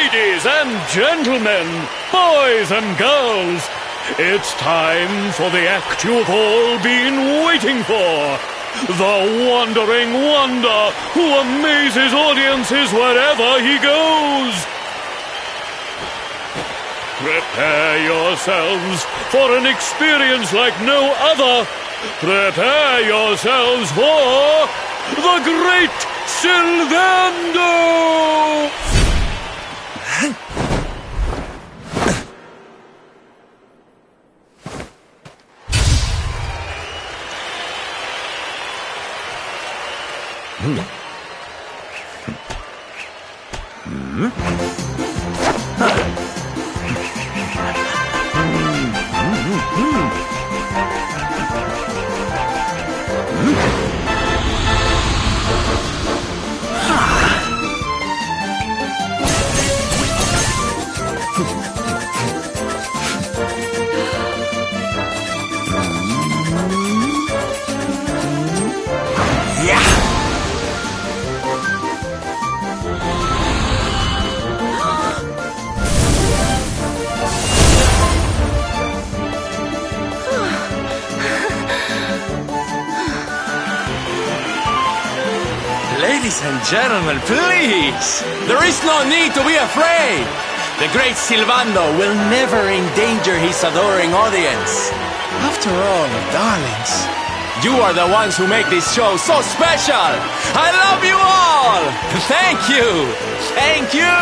Ladies and gentlemen, boys and girls, it's time for the act you've all been waiting for. The Wandering Wonder who amazes audiences wherever he goes. Prepare yourselves for an experience like no other. Prepare yourselves for the Great Sylvando! Ladies and gentlemen, please! There is no need to be afraid! The great Sylvando will never endanger his adoring audience. After all, darlings, you are the ones who make this show so special! I love you all! Thank you! Thank you!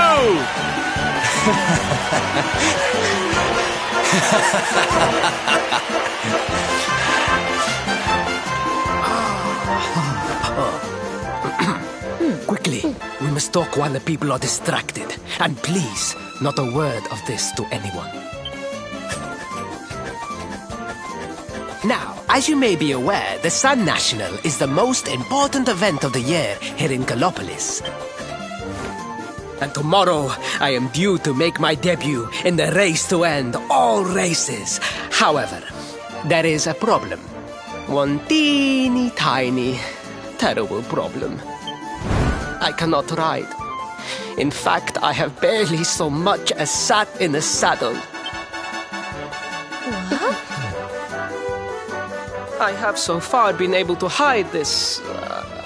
Quickly, we must talk while the people are distracted. And please, not a word of this to anyone. Now, as you may be aware, the Sun National is the most important event of the year here in Gallopolis. And tomorrow, I am due to make my debut in the race to end all races. However, there is a problem. One teeny tiny, terrible problem. I cannot ride. In fact, I have barely so much as sat in a saddle. What? I have so far been able to hide this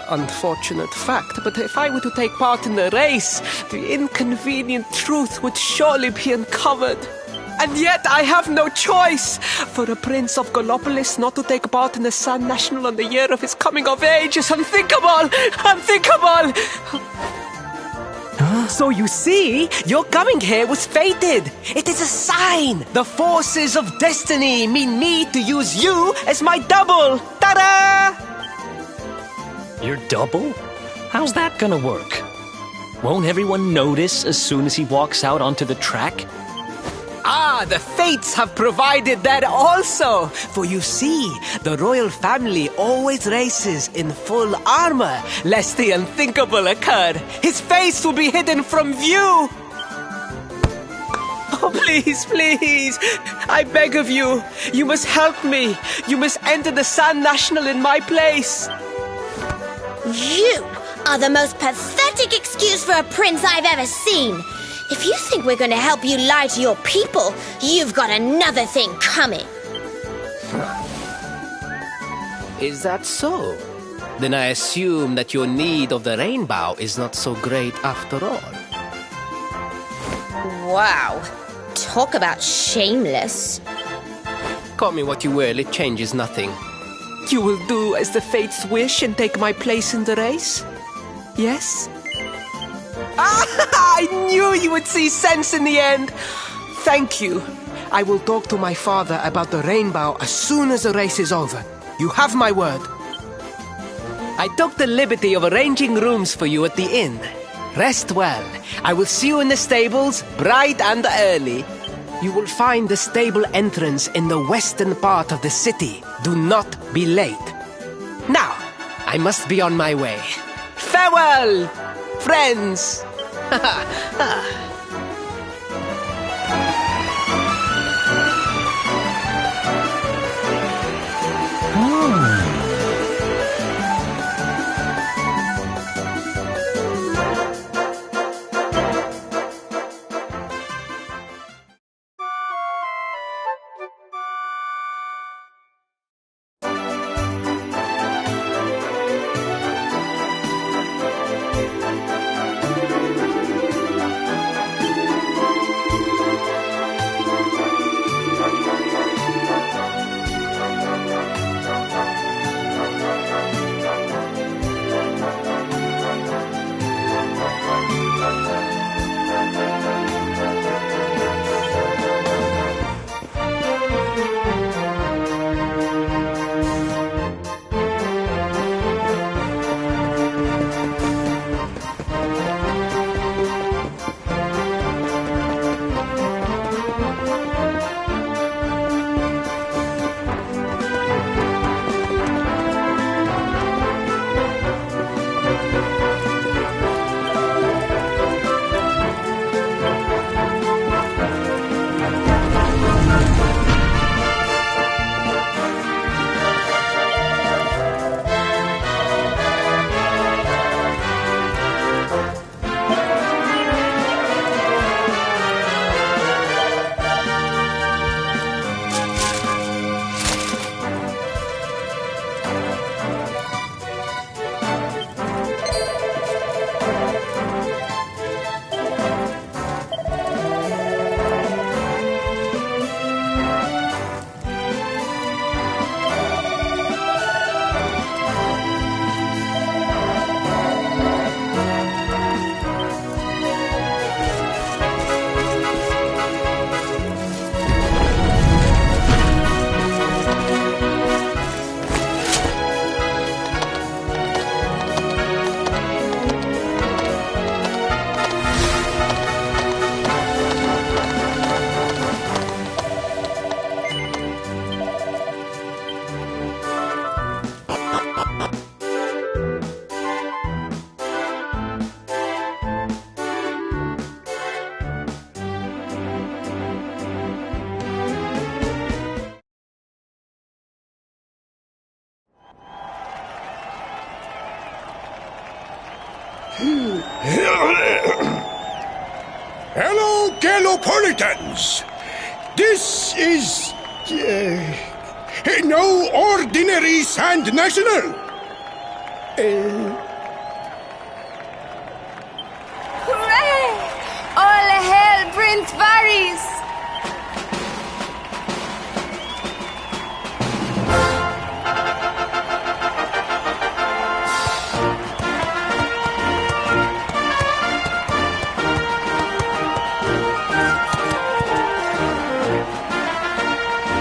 unfortunate fact, but if I were to take part in the race, the inconvenient truth would surely be uncovered. And yet I have no choice. For a prince of Gallopolis not to take part in the Sun National on the year of his coming of age is unthinkable! Unthinkable! So you see, your coming here was fated. It is a sign. The forces of destiny mean me to use you as my double. Ta-da! Your double? How's that gonna work? Won't everyone notice as soon as he walks out onto the track? Ah, the fates have provided that also. For you see, the royal family always races in full armor, lest the unthinkable occur. His face will be hidden from view. Oh, please, please, I beg of you. You must help me. You must enter the Sun National in my place. You are the most pathetic excuse for a prince I've ever seen. If you think we're going to help you lie to your people, you've got another thing coming. Is that so? Then I assume that your need of the rainbow is not so great after all. Wow. Talk about shameless. Call me what you will, it changes nothing. You will do as the fates wish and take my place in the race? Yes? I knew you would see sense in the end. Thank you. I will talk to my father about the rainbow as soon as the race is over. You have my word. I took the liberty of arranging rooms for you at the inn. Rest well. I will see you in the stables, bright and early. You will find the stable entrance in the western part of the city. Do not be late. Now, I must be on my way. Farewell, friends! Hello, Galopolitans. This is no ordinary Sand National. Hooray! All hail Prince Varys!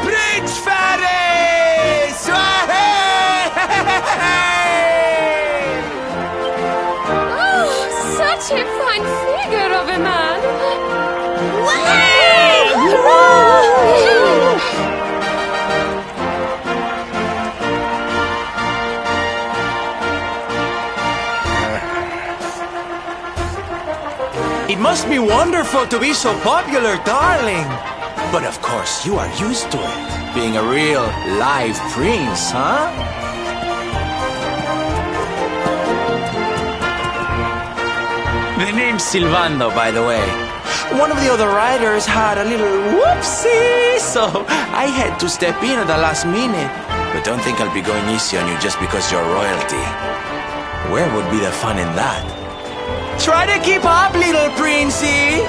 Prince Varys! Oh, such a fine figure of a man! It must be wonderful to be so popular, darling. But of course, you are used to it. Being a real, live prince, huh? The name's Silvando, by the way. One of the other riders had a little whoopsie, so I had to step in at the last minute. But don't think I'll be going easy on you just because you're royalty. Where would be the fun in that? Try to keep up, little princey!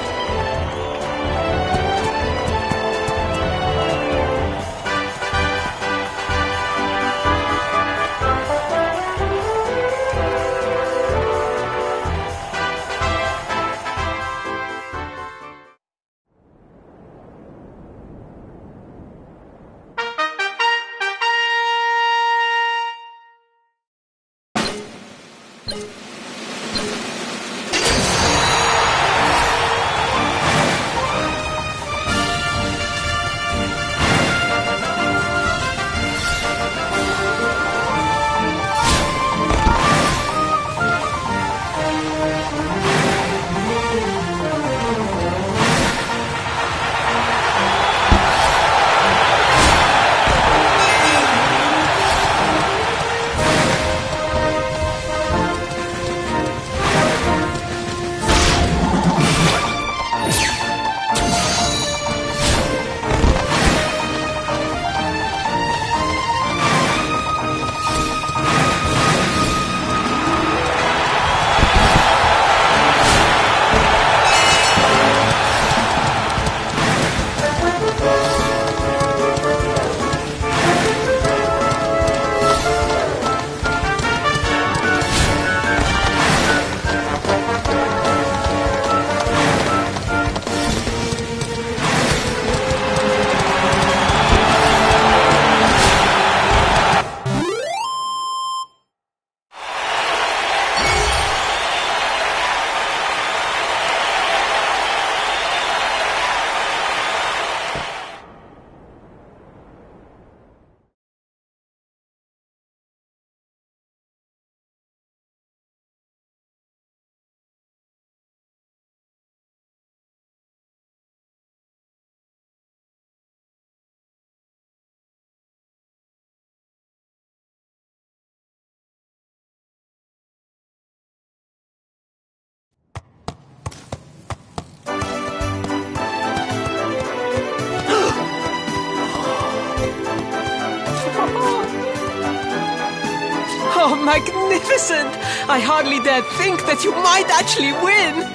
Oh, magnificent! I hardly dare think that you might actually win!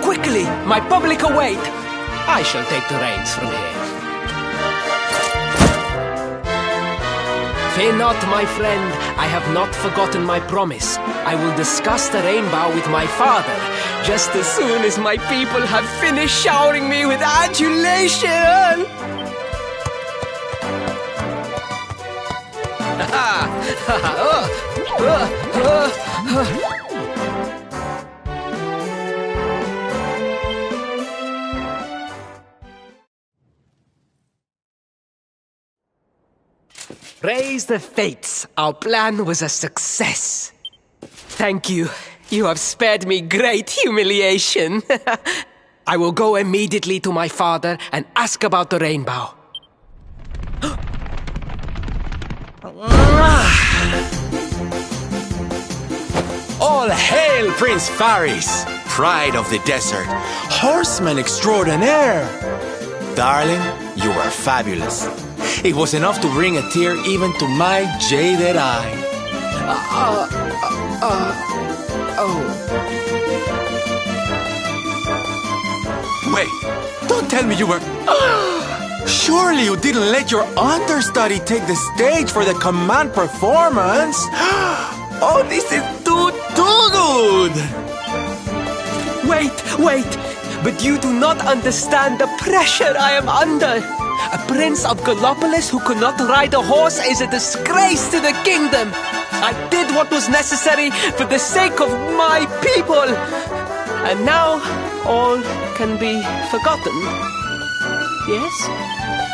Quickly, my public await. I shall take the reins from here. Fear not, my friend. I have not forgotten my promise. I will discuss the rainbow with my father, just as soon as my people have finished showering me with adulation. Praise the fates. Our plan was a success. Thank you. You have spared me great humiliation. I will go immediately to my father and ask about the rainbow. All hail Prince Faris, pride of the desert, horseman extraordinaire. Darling, you are fabulous. It was enough to bring a tear even to my jaded eye. Wait, don't tell me you were... Surely you didn't let your understudy take the stage for the command performance? Oh, this is too good! Wait, but you do not understand the pressure I am under. A prince of Gallopolis who could not ride a horse is a disgrace to the kingdom. I did what was necessary for the sake of my people. And now, all can be forgotten. Yes?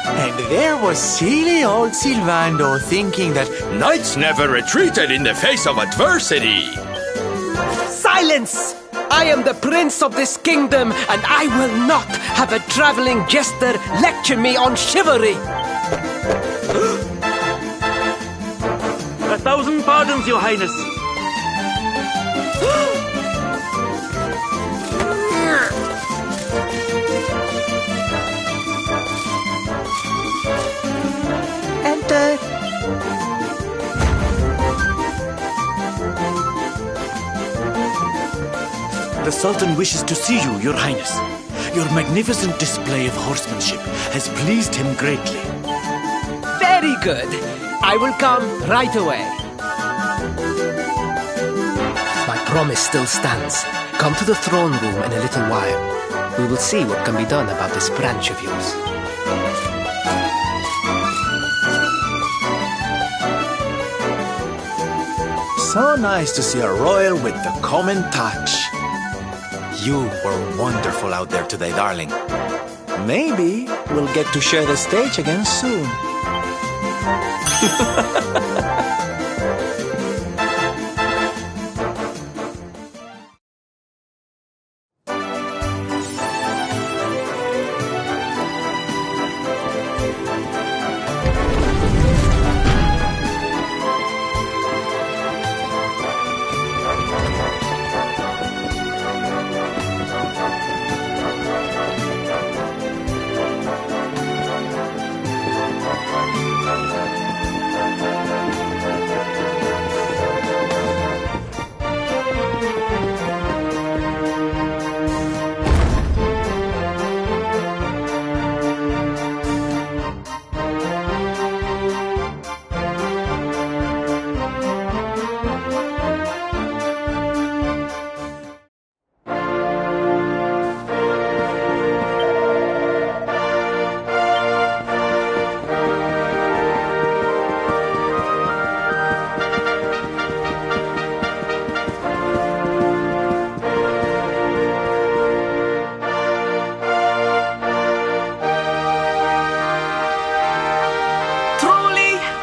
And there was silly old Silvando thinking that knights never retreated in the face of adversity. Silence! I am the prince of this kingdom, and I will not have a traveling jester lecture me on chivalry. 1,000 pardons, Your Highness. Enter. The Sultan wishes to see you, Your Highness. Your magnificent display of horsemanship has pleased him greatly. Very good. I will come right away. My promise still stands. Come to the throne room in a little while. We will see what can be done about this branch of yours. So nice to see a royal with the common touch. You were wonderful out there today, darling. Maybe we'll get to share the stage again soon.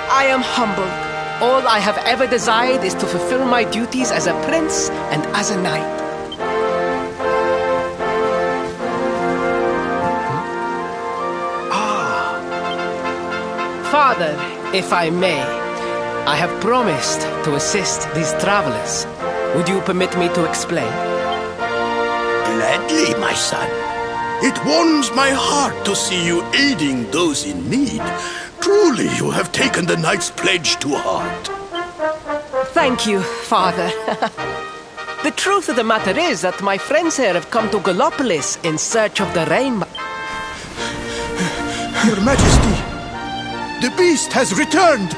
I am humbled. All I have ever desired is to fulfill my duties as a prince and as a knight. Father, if I may, I have promised to assist these travelers. Would you permit me to explain? Gladly, my son. It warms my heart to see you aiding those in need. Truly, you have taken the knight's pledge to heart. Thank you, Father. The truth of the matter is that my friends here have come to Gallopolis in search of the rainbow. Your Majesty, the beast has returned.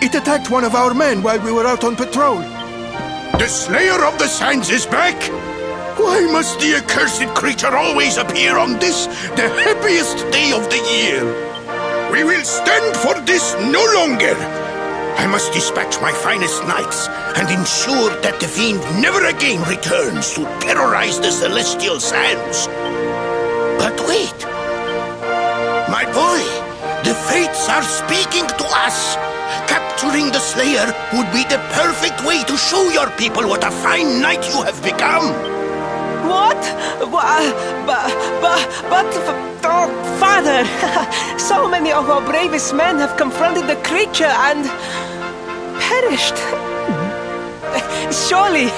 It attacked one of our men while we were out on patrol. The Slayer of the Sands is back! Why must the accursed creature always appear on this, the happiest day of the year? We will stand for this no longer! I must dispatch my finest knights and ensure that the fiend never again returns to terrorize the celestial sands. But wait! My boy, the fates are speaking to us! Capturing the Slayer would be the perfect way to show your people what a fine knight you have become! What? Oh, Father, so many of our bravest men have confronted the creature and perished. Surely,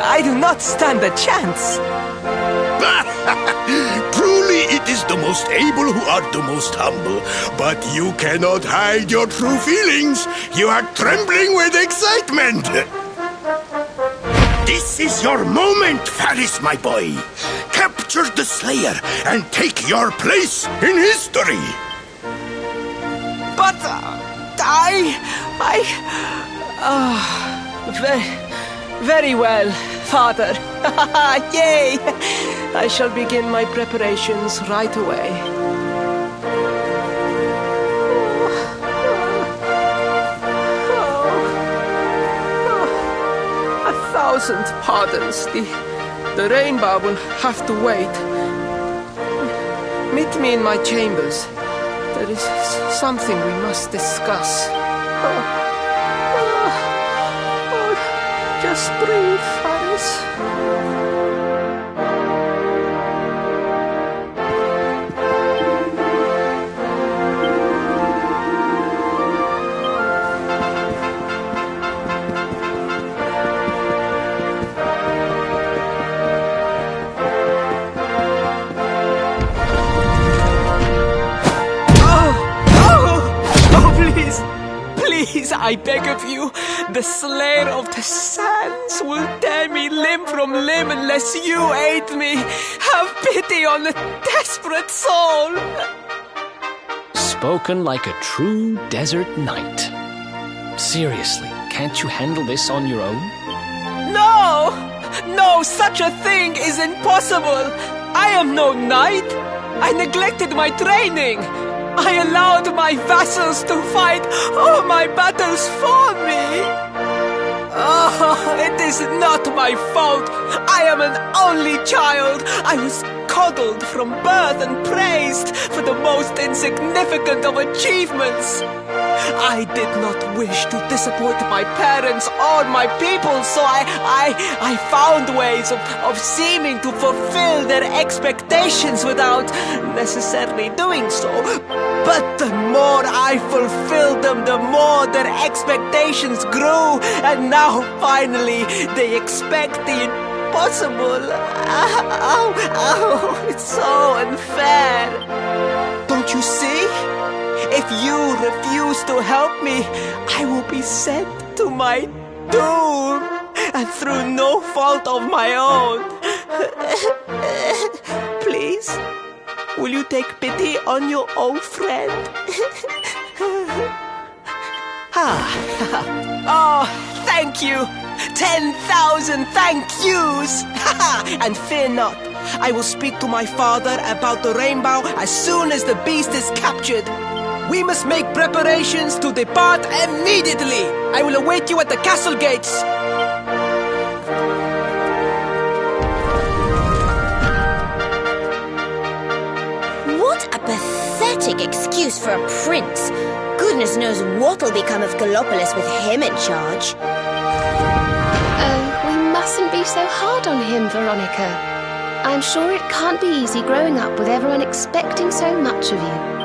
I do not stand a chance. Truly, it is the most able who are the most humble. But you cannot hide your true feelings. You are trembling with excitement. This is your moment, Faris, my boy. Capture the Slayer and take your place in history. But very well, Father. Yay! I shall begin my preparations right away. A thousand pardons. The rainbow will have to wait. Meet me in my chambers. There is something we must discuss. Just breathe, Faris. Please, I beg of you, the Slayer of the Sands will tear me limb from limb unless you aid me. Have pity on a desperate soul. Spoken like a true desert knight. Seriously, can't you handle this on your own? No, such a thing is impossible. I am no knight. I neglected my training. I allowed my vassals to fight all my battles for me. Oh, it is not my fault. I am an only child. I was coddled from birth and praised for the most insignificant of achievements. I did not wish to disappoint my parents or my people, so I found ways of seeming to fulfill their expectations without necessarily doing so. But the more I fulfilled them, the more their expectations grew, and now finally they expect the impossible. Ow, it's so unfair. Don't you see? If you refuse to help me, I will be sent to my doom, and through no fault of my own. Please, will you take pity on your old friend? Oh, thank you! 10,000 thank yous! And fear not, I will speak to my father about the rainbow as soon as the beast is captured. We must make preparations to depart immediately. I will await you at the castle gates. What a pathetic excuse for a prince. Goodness knows what'll become of Gallopolis with him in charge. Oh, we mustn't be so hard on him, Veronica. I'm sure it can't be easy growing up with everyone expecting so much of you.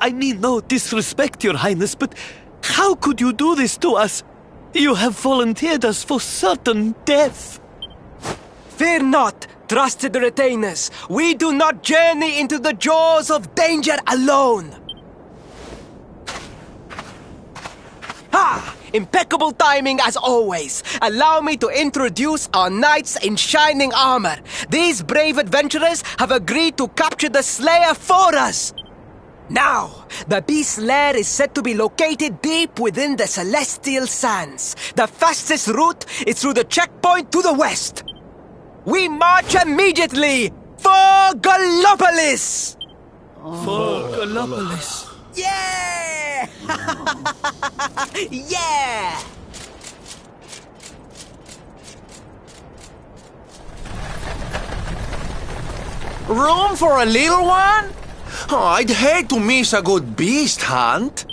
I mean no disrespect, Your Highness, but how could you do this to us? You have volunteered us for certain death. Fear not, trusted retainers. We do not journey into the jaws of danger alone. Ha! Impeccable timing as always. Allow me to introduce our knights in shining armor. These brave adventurers have agreed to capture the Slayer for us. Now, the beast's lair is said to be located deep within the Celestial Sands. The fastest route is through the checkpoint to the west. We march immediately for Gallopolis! For Gallopolis. Yeah! Yeah! Room for a little one? Oh, I'd hate to miss a good beast hunt.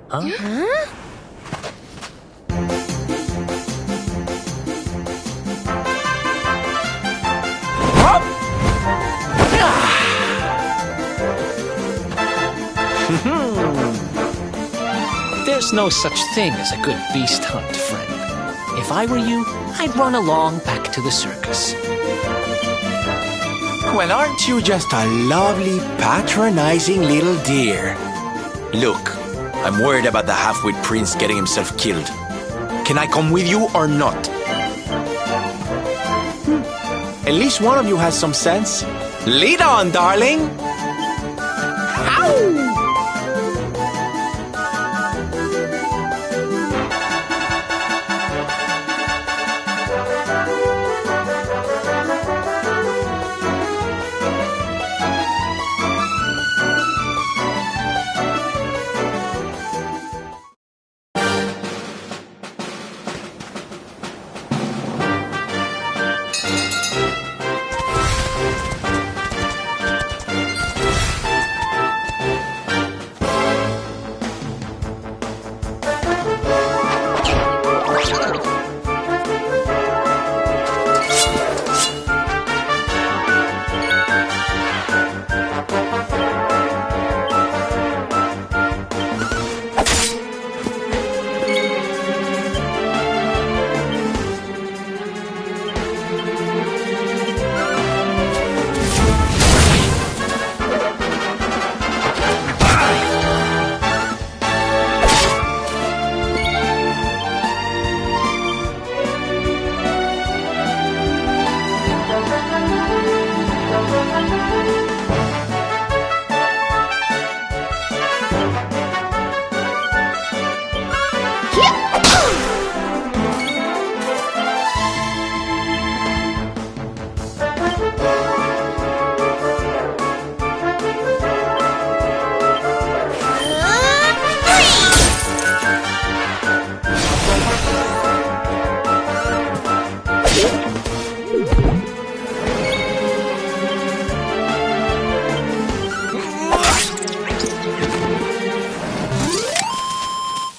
Huh? There's no such thing as a good beast hunt, friend. If I were you, I'd run along back to the circus. Well, aren't you just a lovely, patronizing little dear? Look, I'm worried about the half-wit prince getting himself killed. Can I come with you or not? At least one of you has some sense. Lead on, darling! Ow!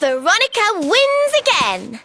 Veronica wins again!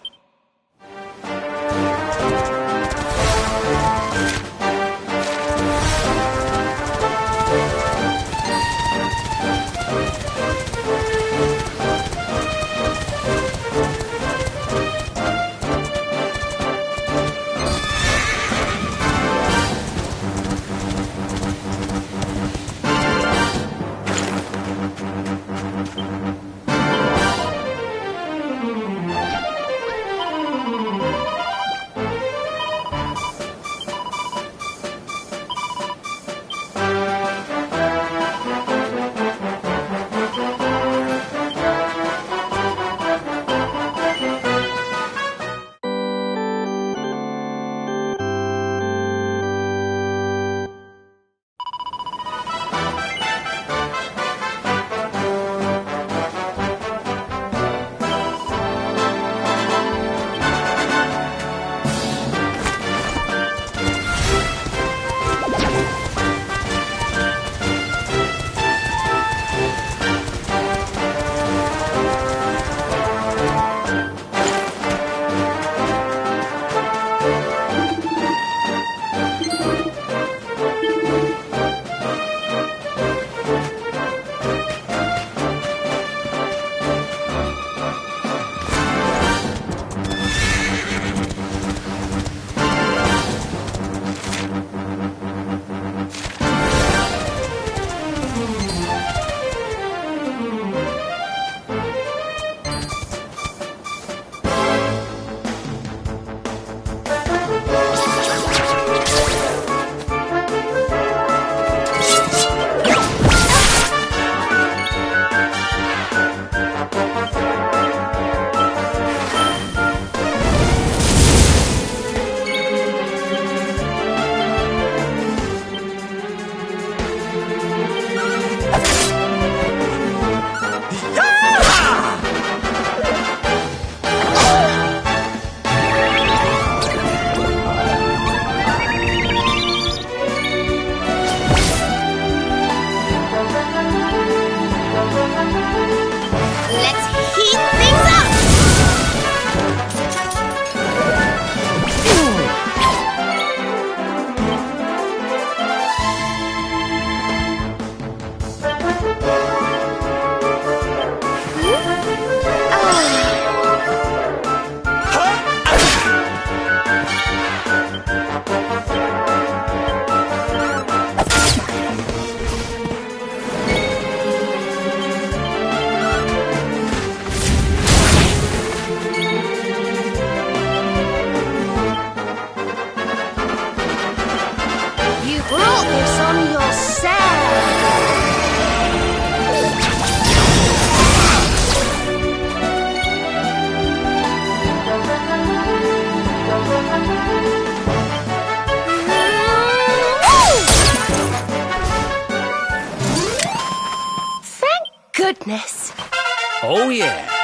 goodness. Oh, yeah.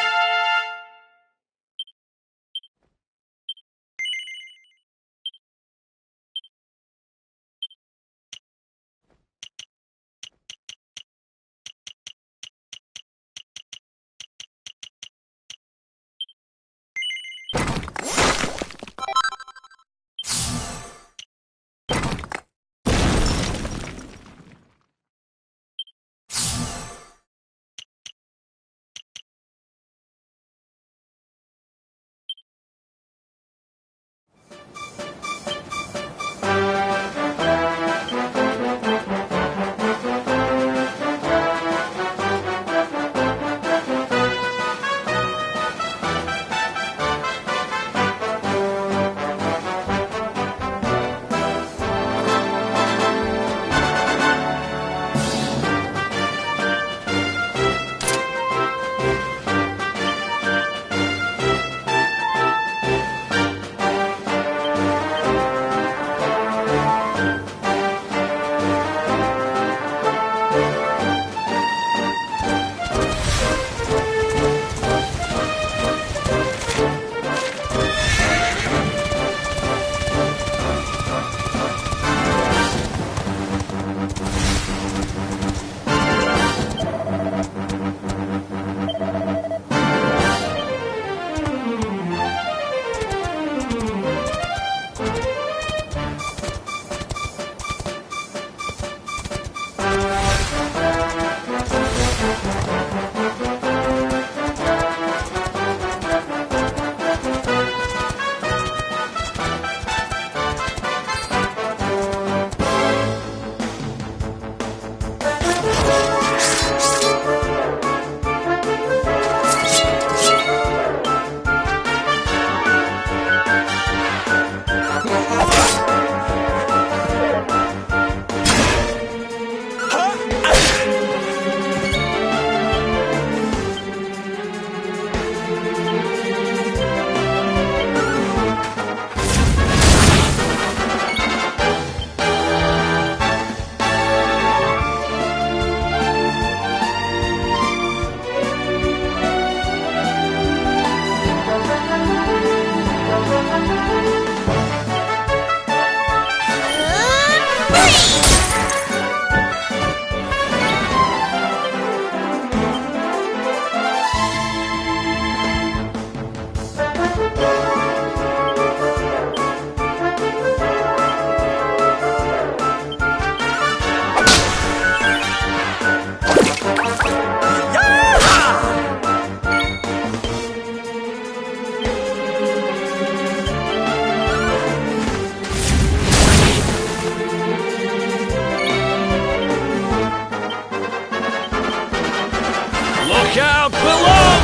Look out below!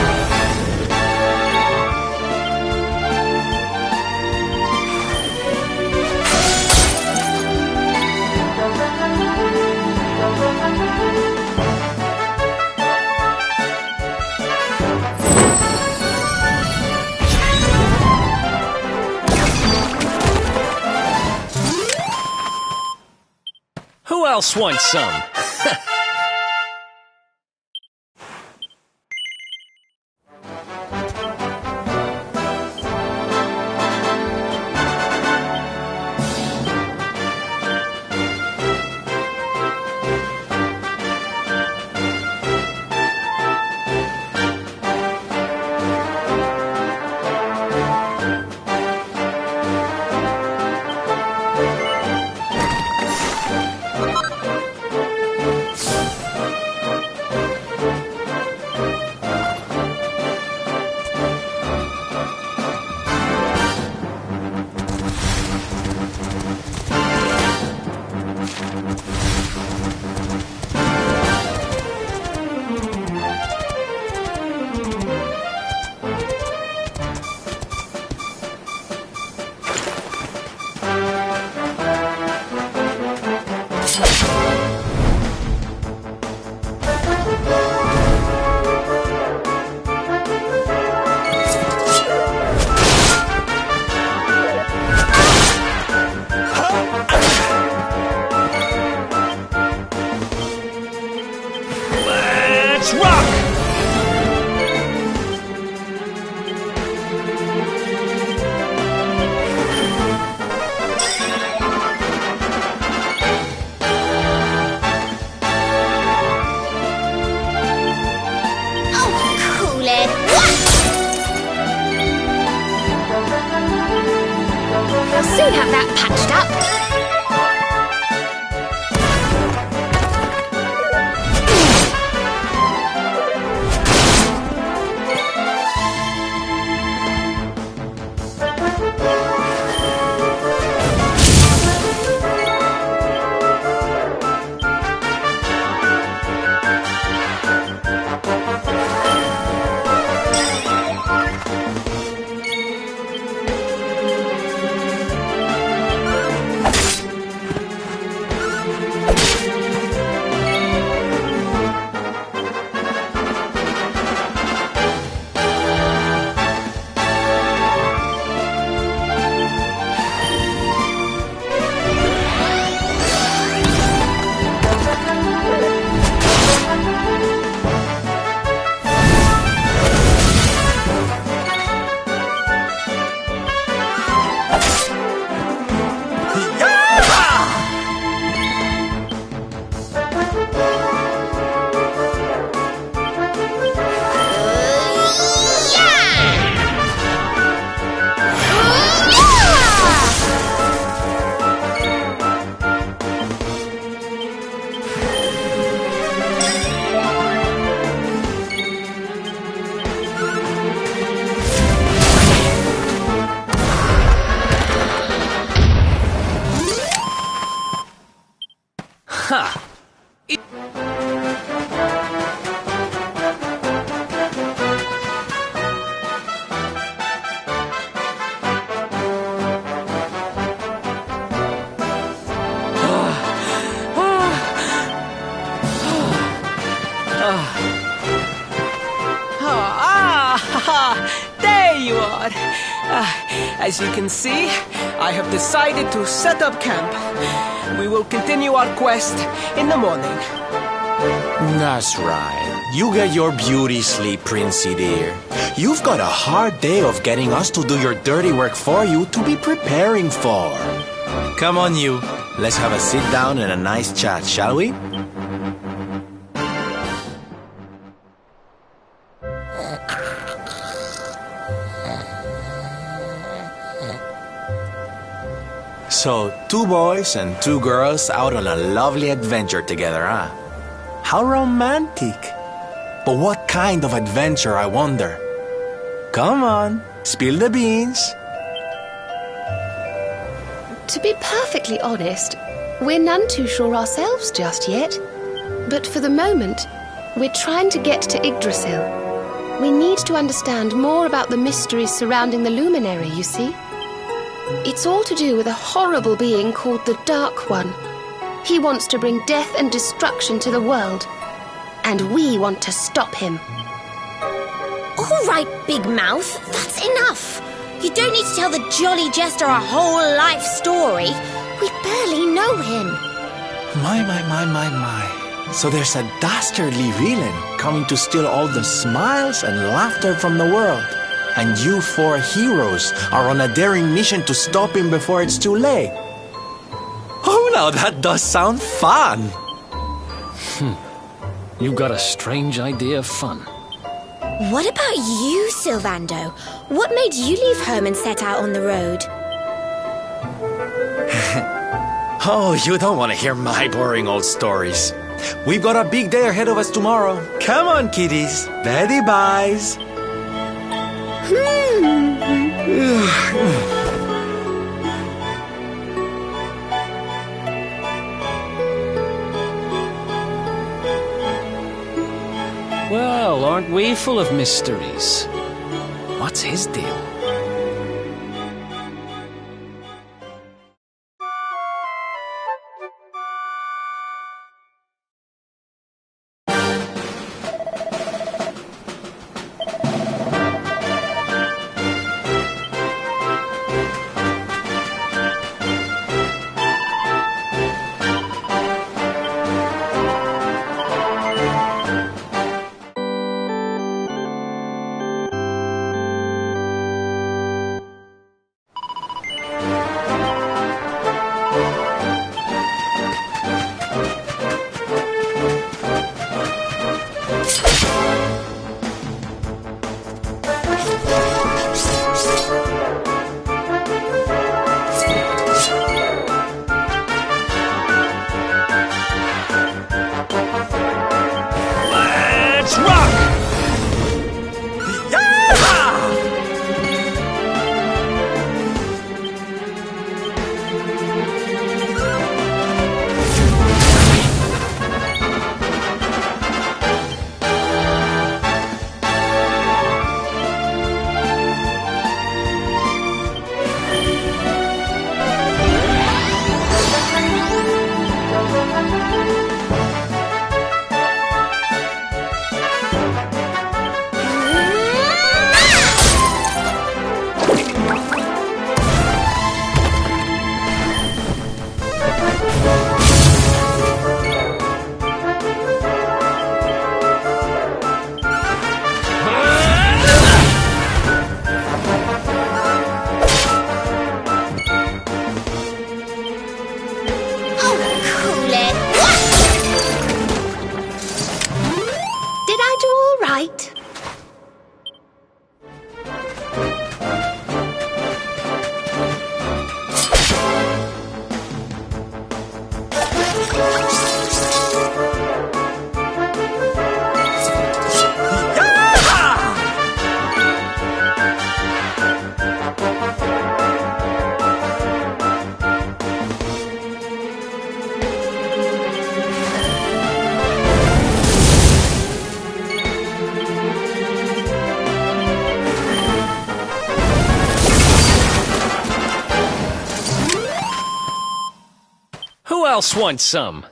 Who else wants some? soon have that patched up. Ha! There you are. As you can see, I have decided to set up camp. We will continue our quest in the morning. That's right. You get your beauty sleep, Princey dear. You've got a hard day of getting us to do your dirty work for you to be preparing for. Come on, you. Let's have a sit down and a nice chat, shall we? So, 2 boys and 2 girls out on a lovely adventure together, huh? How romantic. But what kind of adventure, I wonder? Come on, spill the beans. To be perfectly honest, we're none too sure ourselves just yet. But for the moment, we're trying to get to Yggdrasil. We need to understand more about the mysteries surrounding the luminary, you see. It's all to do with a horrible being called the Dark One. He wants to bring death and destruction to the world. And we want to stop him. All right, Big Mouth, that's enough. You don't need to tell the Jolly Jester our whole life story. We barely know him. My. So there's a dastardly villain coming to steal all the smiles and laughter from the world. And you 4 heroes are on a daring mission to stop him before it's too late. Oh, now that does sound fun. You've got a strange idea of fun. What about you, Sylvando? What made you leave home and set out on the road? Oh, you don't want to hear my boring old stories. We've got a big day ahead of us tomorrow. Come on, kiddies. Betty buys. Well, aren't we full of mysteries? What's his deal? else wants some?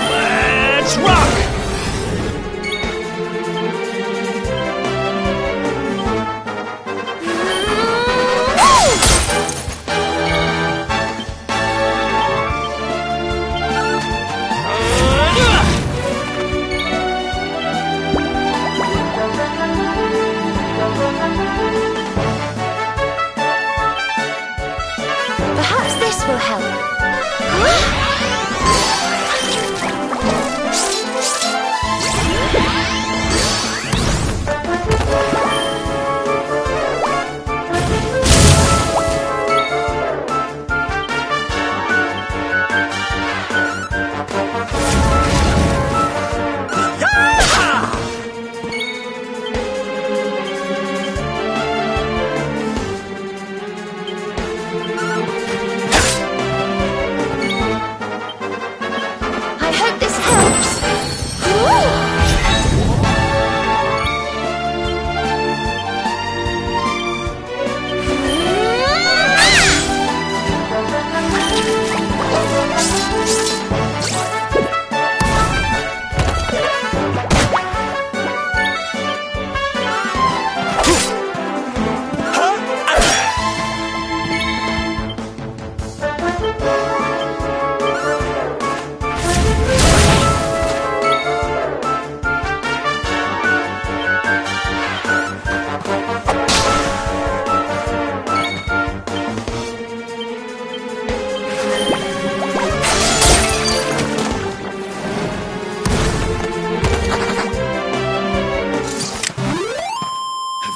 Let's rock! Perhaps this will help. I hope this helps.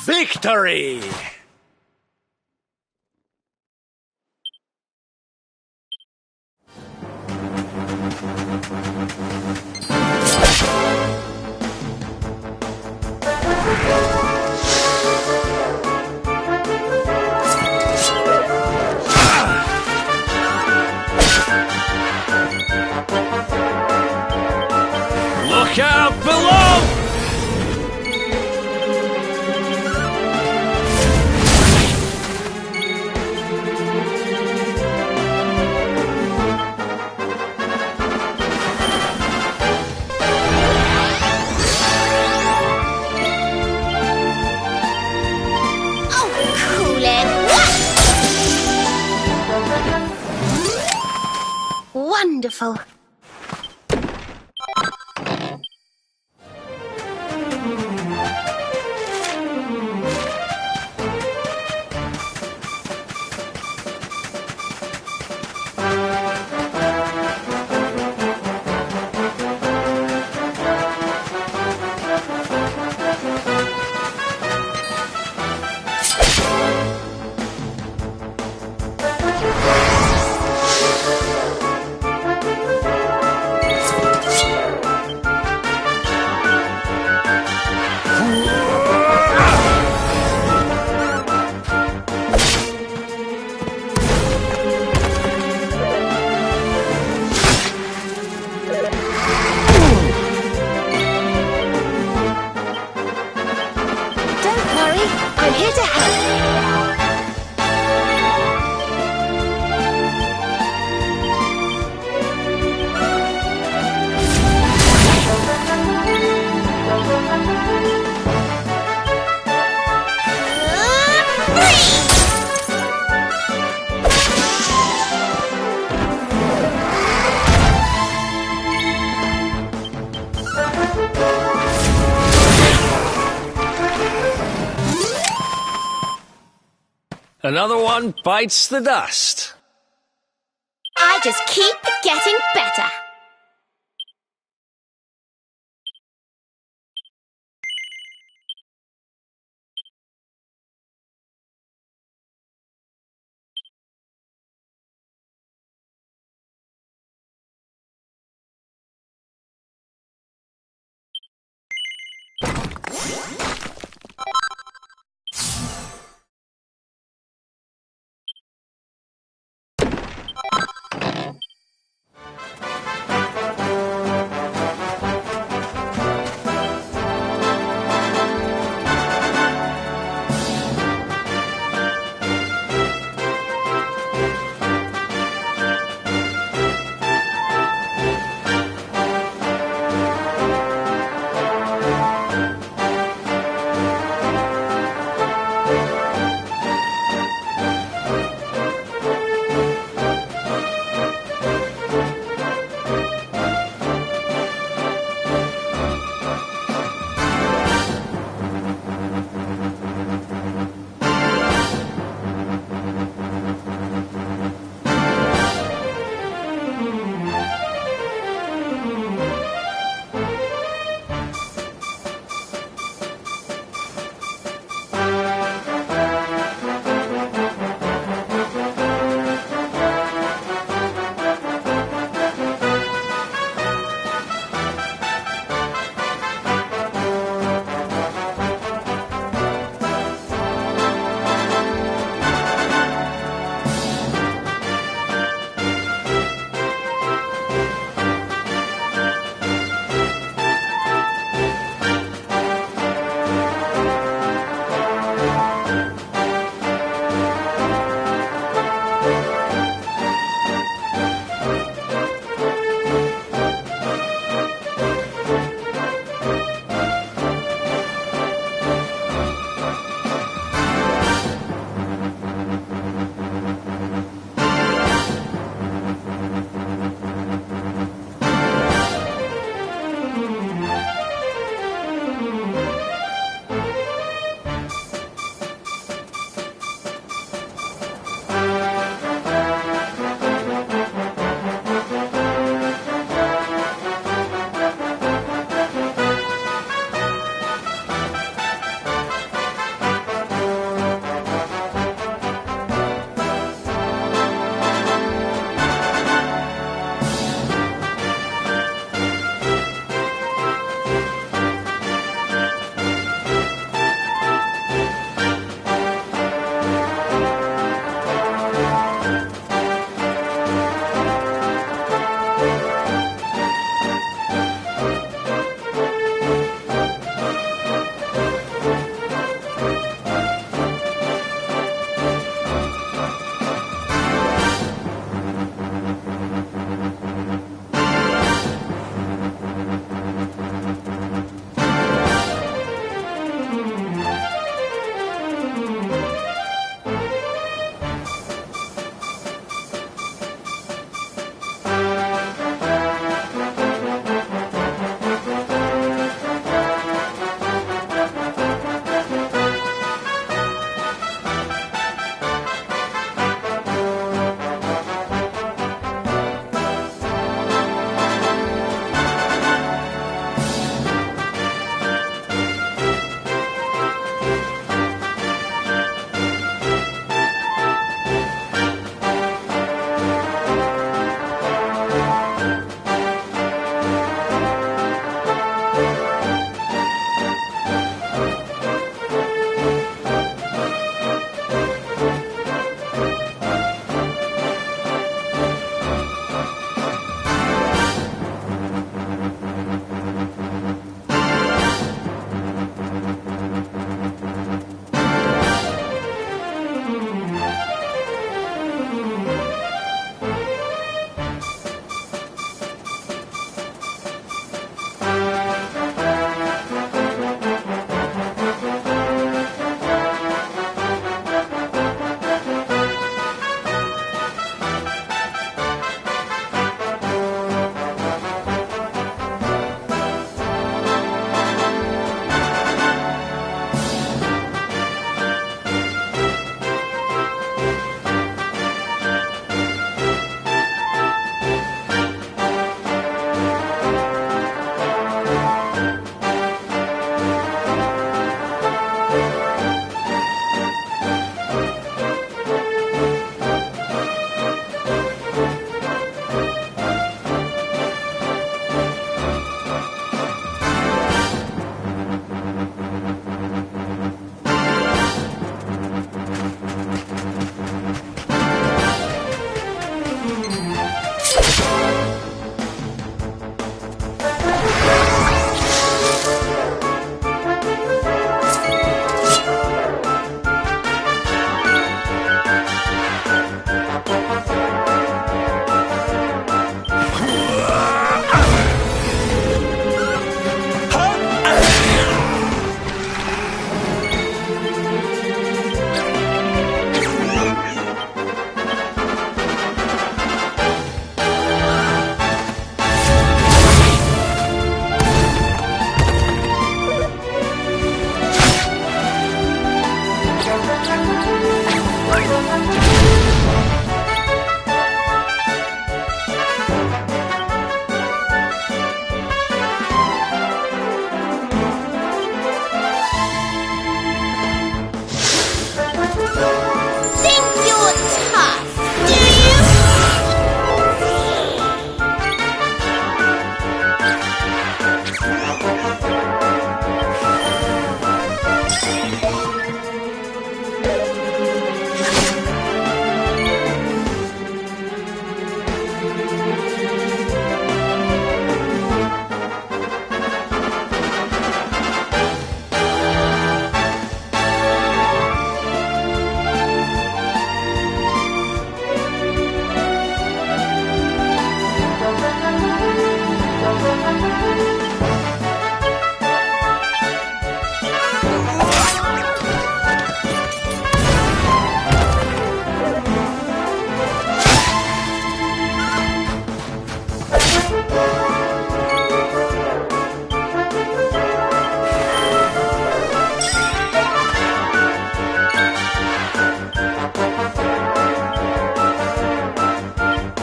Victory! Look out below! Oh, cool it. Wonderful. Don't worry, I'm here to help. Another one bites the dust. I just keep getting better.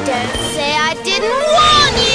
Don't say I didn't warn you!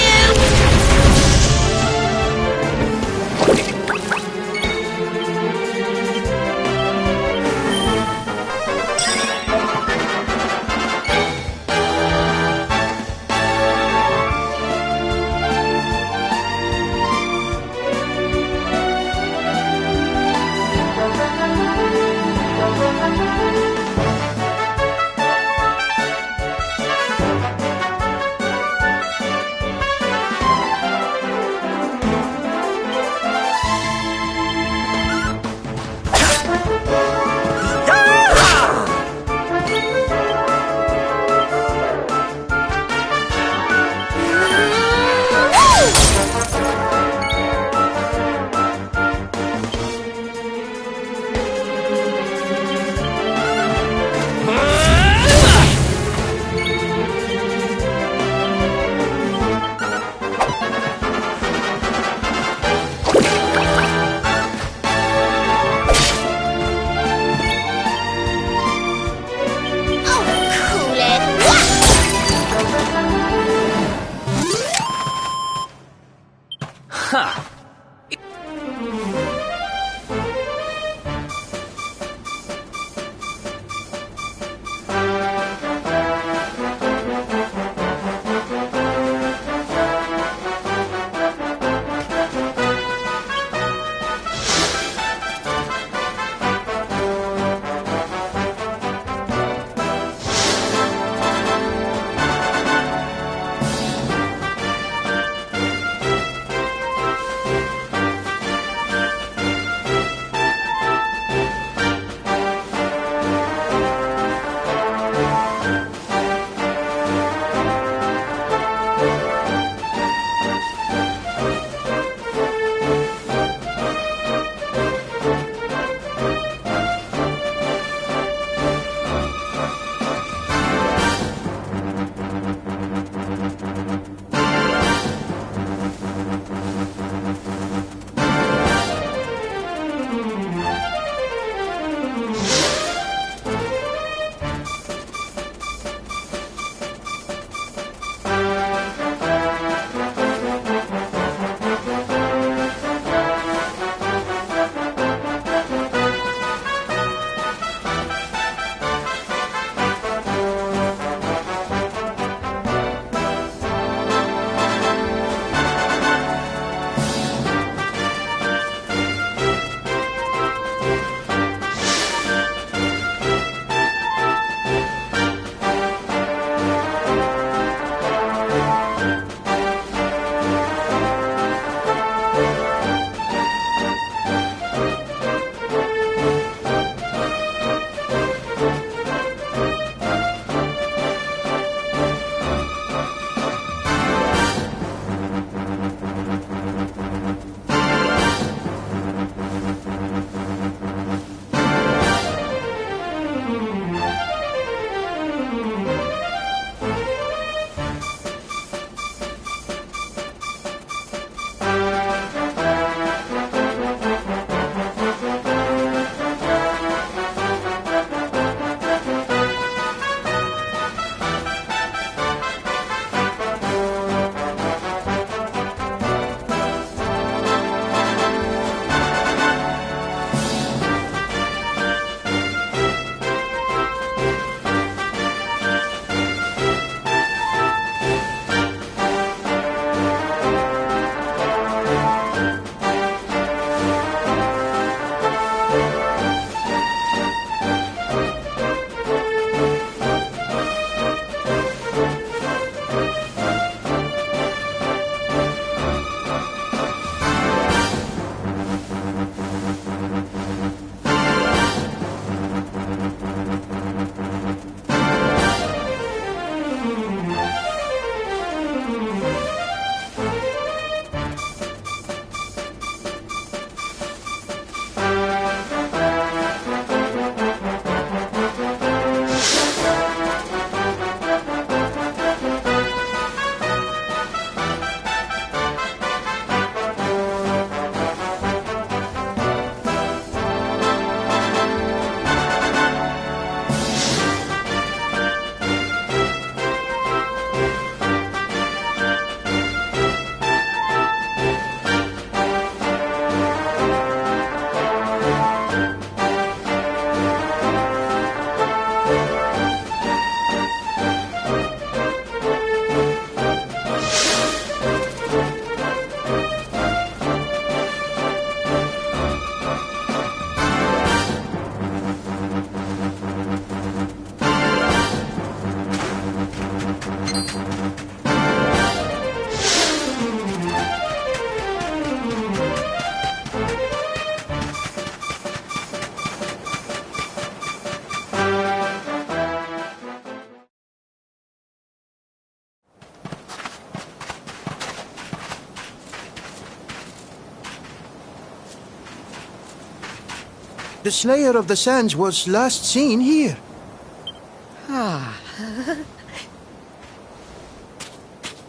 The Slayer of the Sands was last seen here.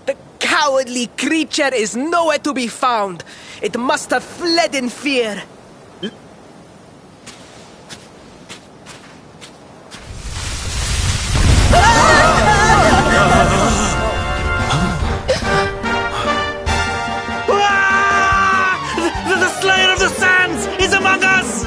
The cowardly creature is nowhere to be found. It must have fled in fear. The Slayer of the Sands is among us!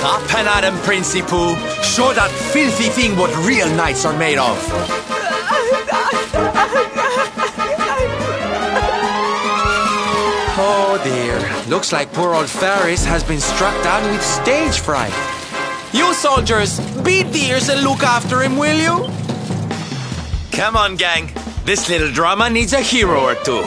Up and at him, Principoo. Show that filthy thing what real knights are made of. Oh dear. Looks like poor old Faris has been struck down with stage fright. You soldiers, beat the ears and look after him, will you? Come on, gang. This little drama needs a hero or two.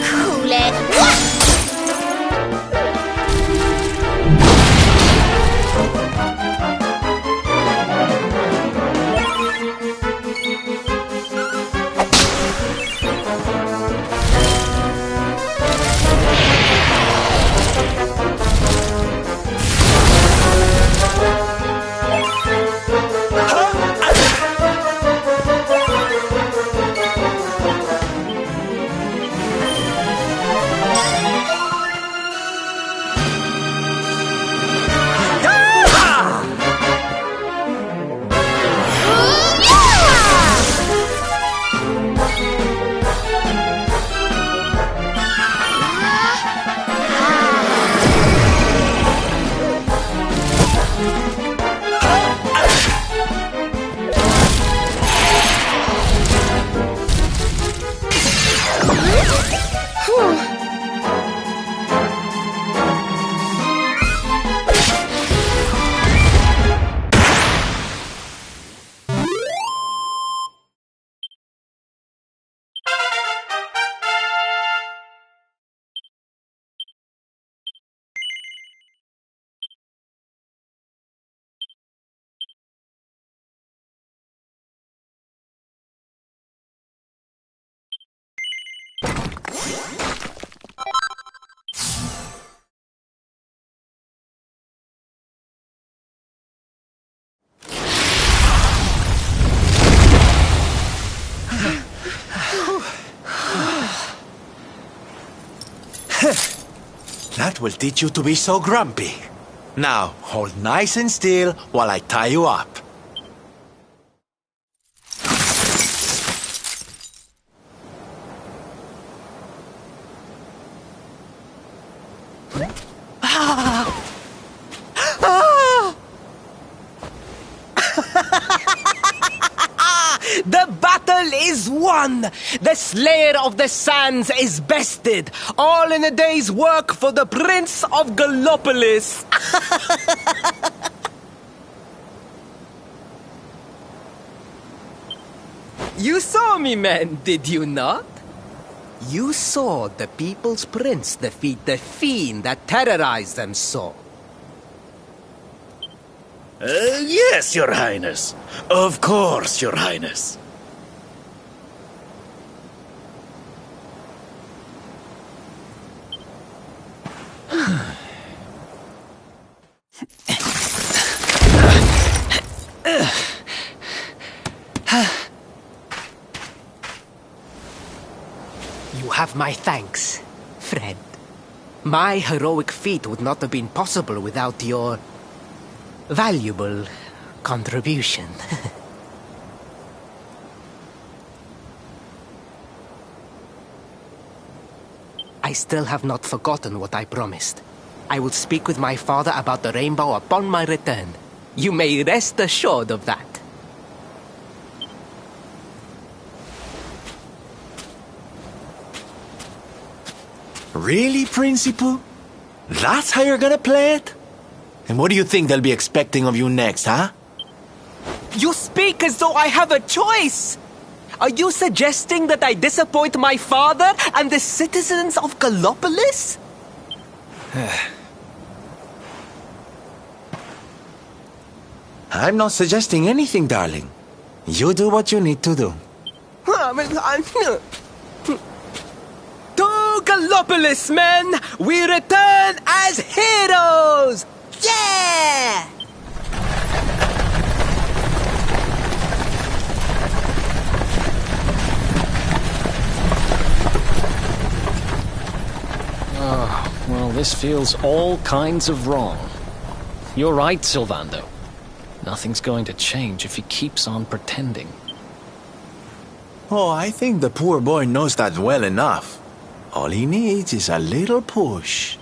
Cool it. What? That will teach you to be so grumpy. Now, hold nice and still while I tie you up. The battle is won! The Slayer of the Sands is bested! All in a day's work for the Prince of Gallopolis! You saw me, men, did you not? You saw the People's Prince defeat the fiend that terrorized them so. Yes, Your Highness. Of course, Your Highness. You have my thanks, friend. My heroic feat would not have been possible without your valuable contribution. I still have not forgotten what I promised. I will speak with my father about the rainbow upon my return. You may rest assured of that. Really, Principal? That's how you're gonna play it? And what do you think they'll be expecting of you next, huh? You speak as though I have a choice! Are you suggesting that I disappoint my father and the citizens of Gallopolis? I'm not suggesting anything, darling. You do what you need to do. To Gallopolis, men! We return as heroes! Yeah! Oh, well, this feels all kinds of wrong. You're right, Sylvando. Nothing's going to change if he keeps on pretending. Oh, I think the poor boy knows that well enough. All he needs is a little push.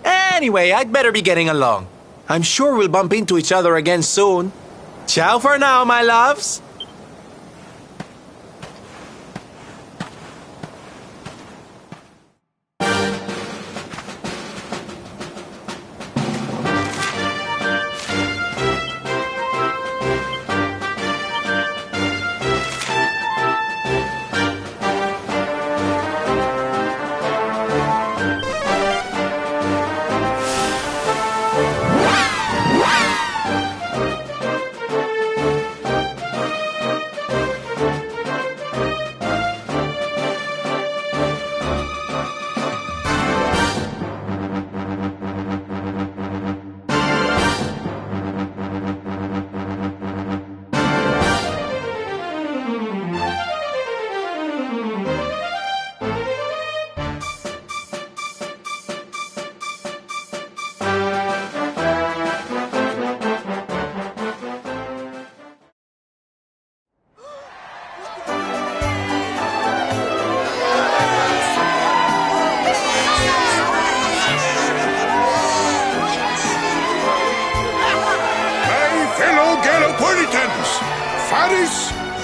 Anyway, I'd better be getting along. I'm sure we'll bump into each other again soon. Ciao for now, my loves.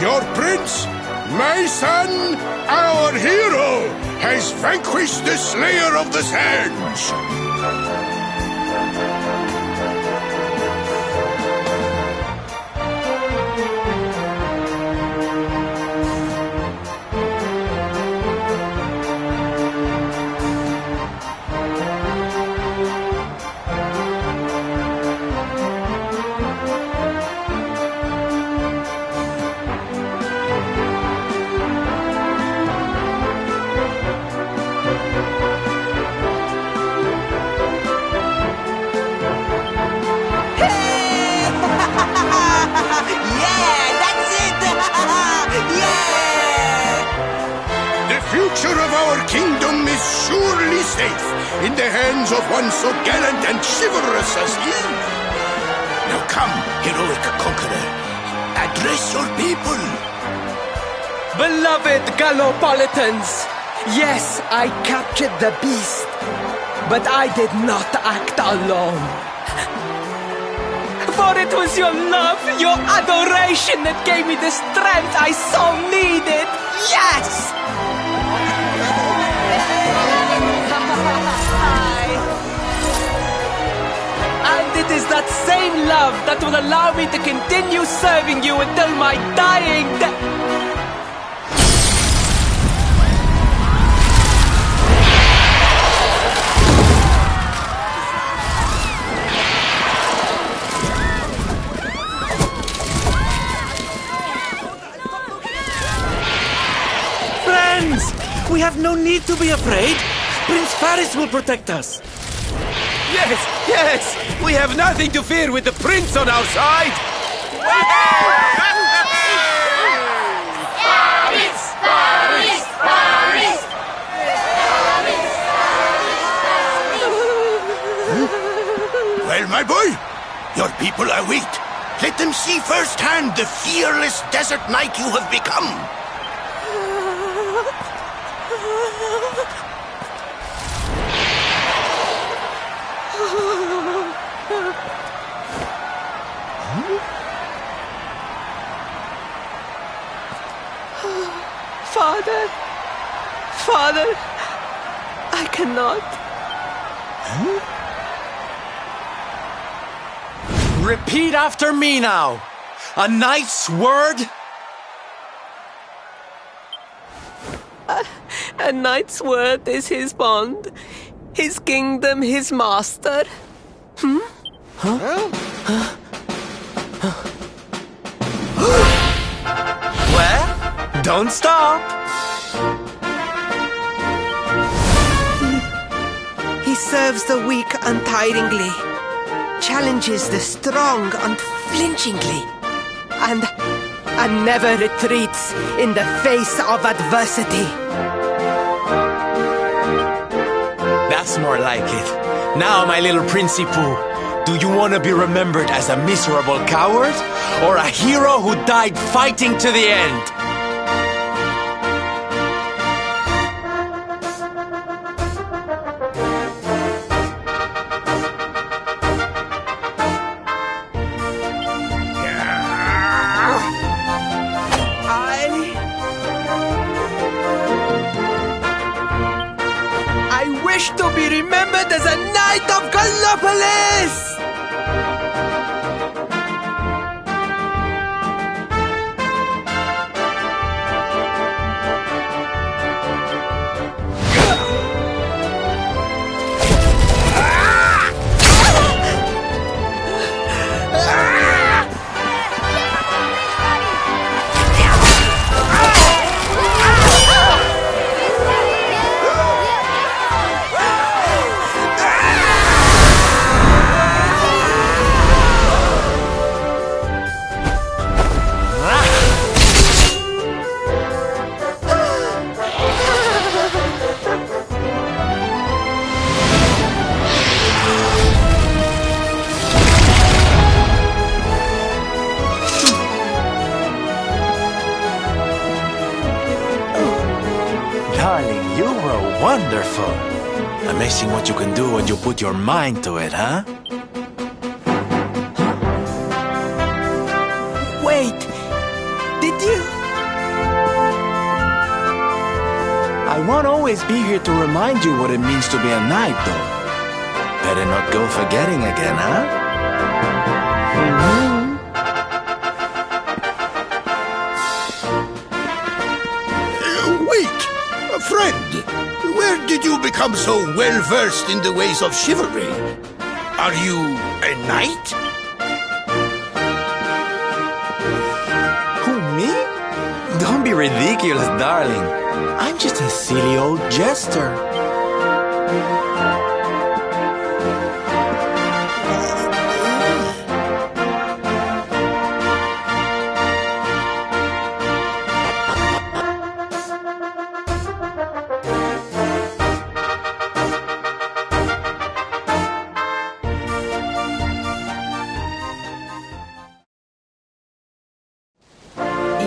Your prince, my son, our hero, has vanquished the Slayer of the Sands. Kingdom is surely safe in the hands of one so gallant and chivalrous as he. Now come, heroic conqueror, address your people. Beloved Gallopolitans, yes, I captured the beast, but I did not act alone. For it was your love, your adoration that gave me the strength I so needed. Yes! And it is that same love that will allow me to continue serving you until my dying day. Friends! We have no need to be afraid. Prince Paris will protect us. Yes, yes! We have nothing to fear with the prince on our side! Paris! Paris! Paris! Well, my boy, your people await. Let them see firsthand the fearless desert knight you have become. Father, Father, I cannot. Repeat after me now. A knight's word? A knight's word is his bond, his kingdom, his master. Well, don't stop. He serves the weak untiringly, challenges the strong unflinchingly, and never retreats in the face of adversity. That's more like it. Now, my little Princey Pooh, do you want to be remembered as a miserable coward or a hero who died fighting to the end? I wish to be remembered as a knight of Gallopolis! Darling, you were wonderful. Amazing what you can do when you put your mind to it, huh? Wait, did you? won't always be here to remind you what it means to be a knight, though. Better not go forgetting again, huh? Wait! Friend, where did you become so well-versed in the ways of chivalry? Are you a knight? Who, me? Don't be ridiculous, darling. I'm just a silly old jester.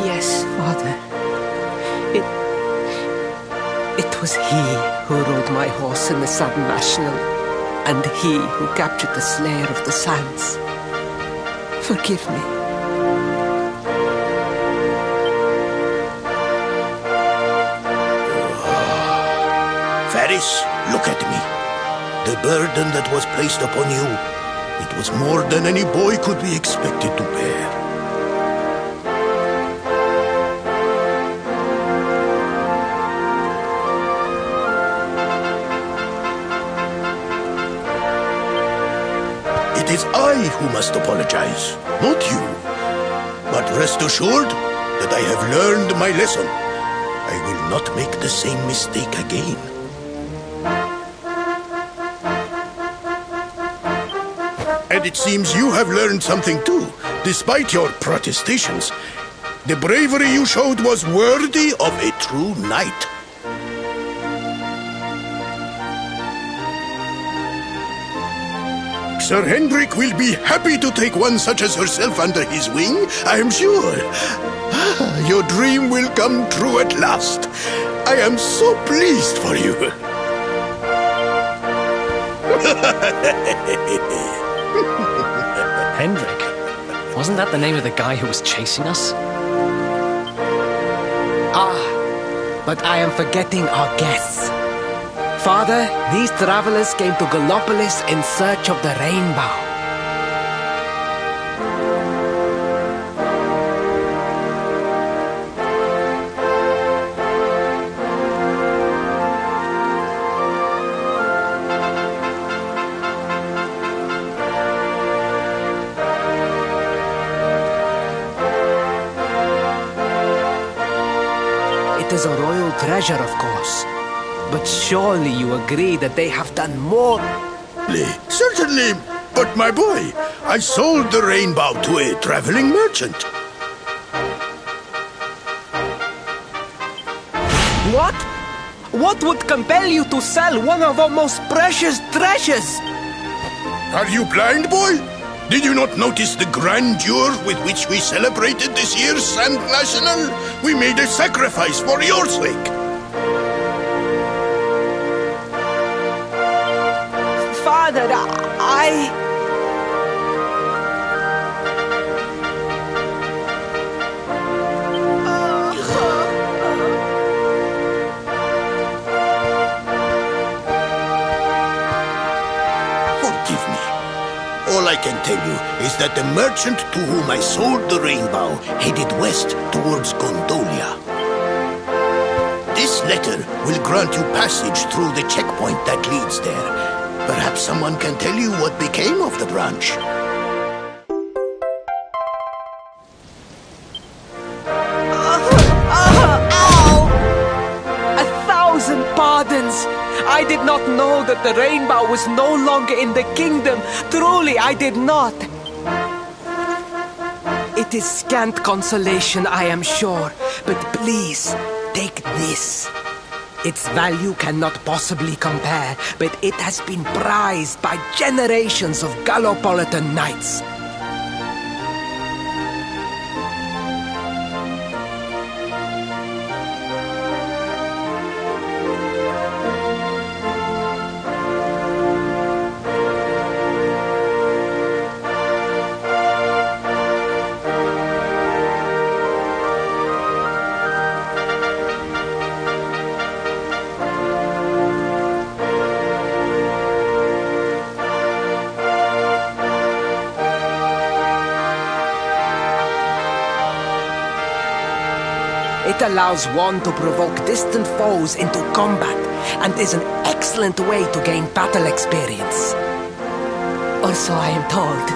Yes, Father. It was he who rode my horse in the Southern National, and he who captured the Slayer of the Sands. Forgive me. Varys, look at me. The burden that was placed upon you, it was more than any boy could be expected to bear. It is I who must apologize, not you. But rest assured that I have learned my lesson. I will not make the same mistake again. And it seems you have learned something too, despite your protestations. The bravery you showed was worthy of a true knight. Sir Hendrik will be happy to take one such as herself under his wing, I am sure. Your dream will come true at last. I am so pleased for you. Hendrik? Wasn't that the name of the guy who was chasing us? But I am forgetting our guests. Father, these travelers came to Gallopolis in search of the rainbow. It is a royal treasure, of course. But surely you agree that they have done more? Certainly, but my boy, I sold the rainbow to a traveling merchant. What? What would compel you to sell one of our most precious treasures? Are you blind, boy? Did you not notice the grandeur with which we celebrated this year's Sand National? We made a sacrifice for your sake. Father, Forgive me. All I can tell you is that the merchant to whom I sold the rainbow headed west towards Gondolia. This letter will grant you passage through the checkpoint that leads there. Perhaps someone can tell you what became of the branch. A thousand pardons! I did not know that the rainbow was no longer in the kingdom. Truly, I did not. It is scant consolation, I am sure. But please, take this. Its value cannot possibly compare, but it has been prized by generations of Gallopolitan knights. It allows one to provoke distant foes into combat, and is an excellent way to gain battle experience. Or so I am told.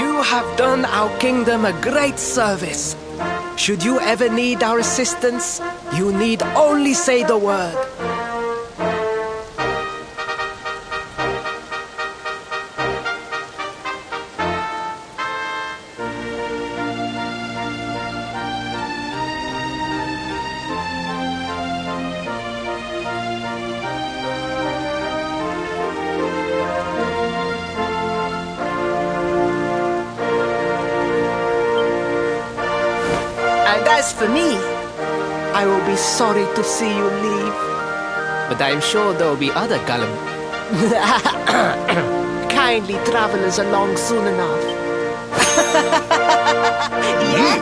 You have done our kingdom a great service. Should you ever need our assistance, you need only say the word. And as for me, I will be sorry to see you leave. But I am sure there will be other Gollum. Kindly travelers along soon enough. Yeah?